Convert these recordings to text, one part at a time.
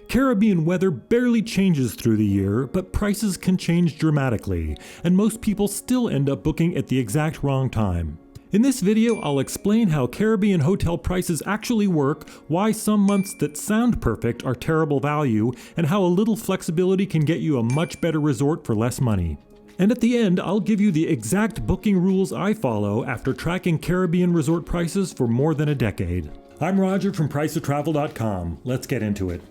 Caribbean weather barely changes through the year, but prices can change dramatically, and most people still end up booking at the exact wrong time. In this video, I'll explain how Caribbean hotel prices actually work, why some months that sound perfect are terrible value, and how a little flexibility can get you a much better resort for less money. And at the end, I'll give you the exact booking rules I follow after tracking Caribbean resort prices for more than a decade. I'm Roger from PriceOfTravel.com. Let's get into it.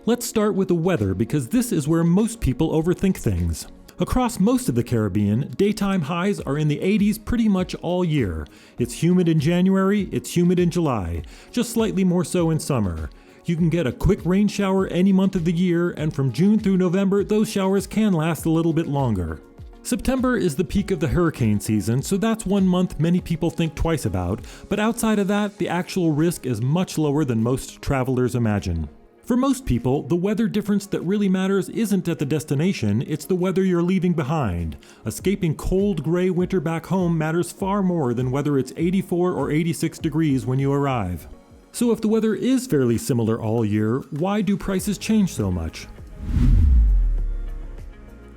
Let's start with the weather because this is where most people overthink things. Across most of the Caribbean, daytime highs are in the 80s pretty much all year. It's humid in January, it's humid in July, just slightly more so in summer. You can get a quick rain shower any month of the year, and from June through November, those showers can last a little bit longer. September is the peak of the hurricane season, so that's one month many people think twice about, but outside of that, the actual risk is much lower than most travelers imagine. For most people, the weather difference that really matters isn't at the destination, it's the weather you're leaving behind. Escaping cold, gray winter back home matters far more than whether it's 84 or 86 degrees when you arrive. So if the weather is fairly similar all year, why do prices change so much?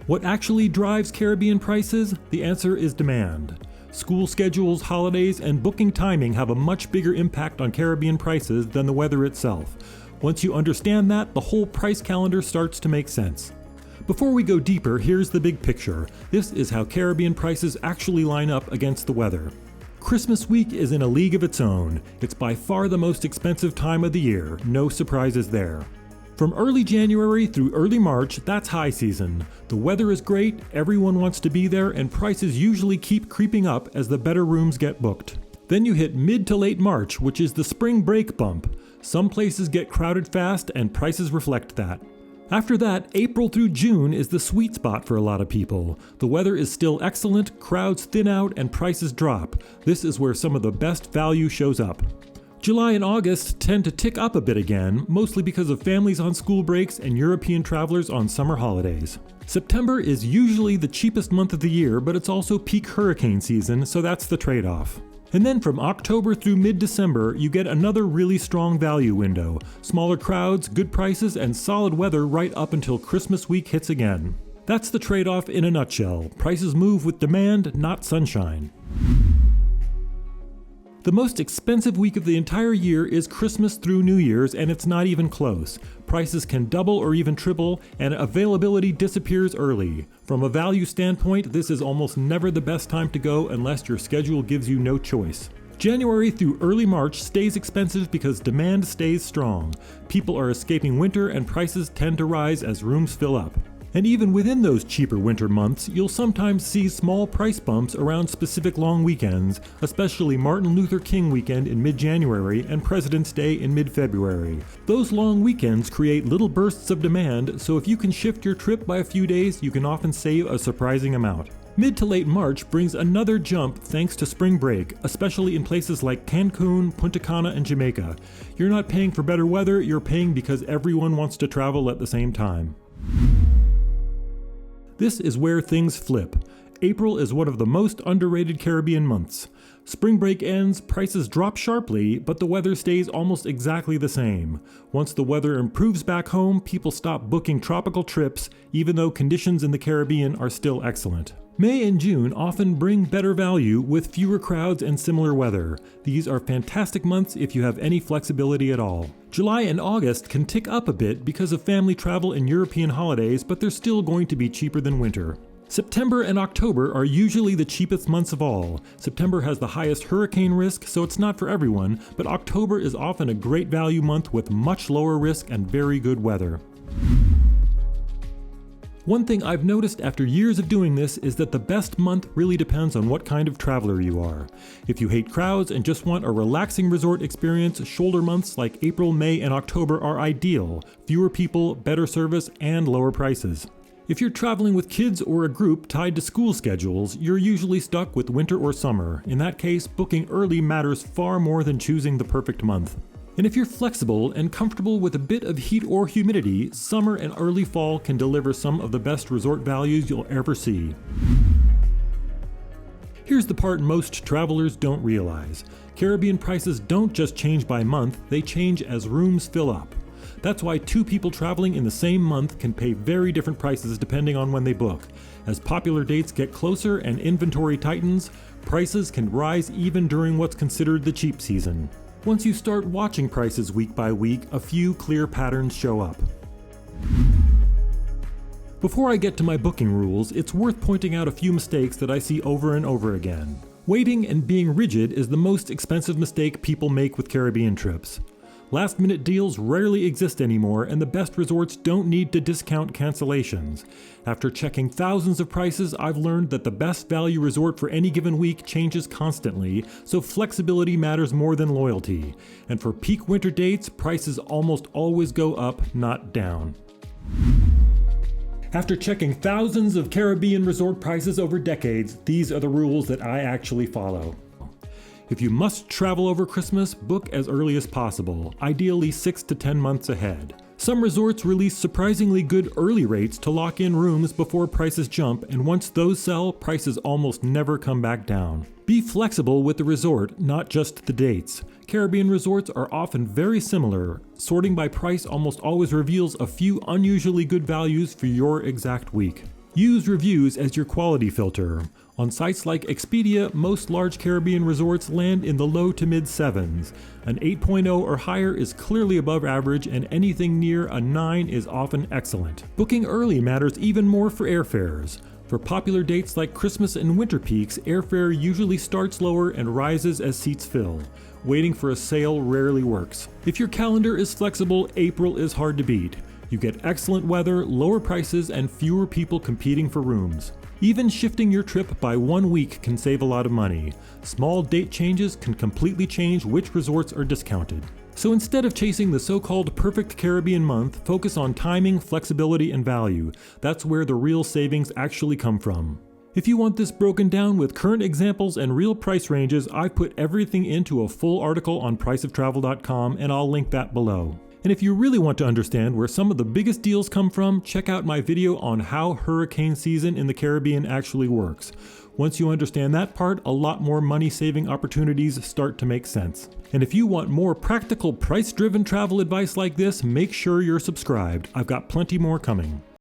What actually drives Caribbean prices? The answer is demand. School schedules, holidays, and booking timing have a much bigger impact on Caribbean prices than the weather itself. Once you understand that, the whole price calendar starts to make sense. Before we go deeper, here's the big picture. This is how Caribbean prices actually line up against the weather. Christmas week is in a league of its own. It's by far the most expensive time of the year, no surprises there. From early January through early March, that's high season. The weather is great, everyone wants to be there, and prices usually keep creeping up as the better rooms get booked. Then you hit mid to late March, which is the spring break bump. Some places get crowded fast and prices reflect that. After that, April through June is the sweet spot for a lot of people. The weather is still excellent, crowds thin out, and prices drop. This is where some of the best value shows up. July and August tend to tick up a bit again, mostly because of families on school breaks and European travelers on summer holidays. September is usually the cheapest month of the year, but it's also peak hurricane season, so that's the trade-off. And then from October through mid-December, you get another really strong value window. Smaller crowds, good prices, and solid weather right up until Christmas week hits again. That's the trade-off in a nutshell. Prices move with demand, not sunshine. The most expensive week of the entire year is Christmas through New Year's, and it's not even close. Prices can double or even triple, and availability disappears early. From a value standpoint, this is almost never the best time to go unless your schedule gives you no choice. January through early March stays expensive because demand stays strong. People are escaping winter and prices tend to rise as rooms fill up. And even within those cheaper winter months, you'll sometimes see small price bumps around specific long weekends, especially Martin Luther King weekend in mid-January and President's Day in mid-February. Those long weekends create little bursts of demand, so if you can shift your trip by a few days, you can often save a surprising amount. Mid to late March brings another jump thanks to spring break, especially in places like Cancún, Punta Cana, and Jamaica. You're not paying for better weather, you're paying because everyone wants to travel at the same time. This is where things flip. April is one of the most underrated Caribbean months. Spring break ends, prices drop sharply, but the weather stays almost exactly the same. Once the weather improves back home, people stop booking tropical trips, even though conditions in the Caribbean are still excellent. May and June often bring better value with fewer crowds and similar weather. These are fantastic months if you have any flexibility at all. July and August can tick up a bit because of family travel and European holidays, but they're still going to be cheaper than winter. September and October are usually the cheapest months of all. September has the highest hurricane risk, so it's not for everyone, but October is often a great value month with much lower risk and very good weather. One thing I've noticed after years of doing this is that the best month really depends on what kind of traveler you are. If you hate crowds and just want a relaxing resort experience, shoulder months like April, May, and October are ideal. Fewer people, better service, and lower prices. If you're traveling with kids or a group tied to school schedules, you're usually stuck with winter or summer. In that case, booking early matters far more than choosing the perfect month. And if you're flexible and comfortable with a bit of heat or humidity, summer and early fall can deliver some of the best resort values you'll ever see. Here's the part most travelers don't realize. Caribbean prices don't just change by month, they change as rooms fill up. That's why two people traveling in the same month can pay very different prices depending on when they book. As popular dates get closer and inventory tightens, prices can rise even during what's considered the cheap season. Once you start watching prices week by week, a few clear patterns show up. Before I get to my booking rules, it's worth pointing out a few mistakes that I see over and over again. Waiting and being rigid is the most expensive mistake people make with Caribbean trips. Last-minute deals rarely exist anymore, and the best resorts don't need to discount cancellations. After checking thousands of prices, I've learned that the best value resort for any given week changes constantly, so flexibility matters more than loyalty. And for peak winter dates, prices almost always go up, not down. After checking thousands of Caribbean resort prices over decades, these are the rules that I actually follow. If you must travel over Christmas, book as early as possible, ideally 6 to 10 months ahead. Some resorts release surprisingly good early rates to lock in rooms before prices jump, and once those sell, prices almost never come back down. Be flexible with the resort, not just the dates. Caribbean resorts are often very similar. Sorting by price almost always reveals a few unusually good values for your exact week. Use reviews as your quality filter. On sites like Expedia, most large Caribbean resorts land in the low to mid 7s. An 8.0 or higher is clearly above average, and anything near a 9 is often excellent. Booking early matters even more for airfares. For popular dates like Christmas and winter peaks, airfare usually starts lower and rises as seats fill. Waiting for a sale rarely works. If your calendar is flexible, April is hard to beat. You get excellent weather, lower prices, and fewer people competing for rooms. Even shifting your trip by 1 week can save a lot of money. Small date changes can completely change which resorts are discounted. So instead of chasing the so-called perfect Caribbean month, focus on timing, flexibility, and value. That's where the real savings actually come from. If you want this broken down with current examples and real price ranges, I've put everything into a full article on priceoftravel.com, and I'll link that below. And if you really want to understand where some of the biggest deals come from, check out my video on how hurricane season in the Caribbean actually works. Once you understand that part, a lot more money-saving opportunities start to make sense. And if you want more practical, price-driven travel advice like this, make sure you're subscribed. I've got plenty more coming.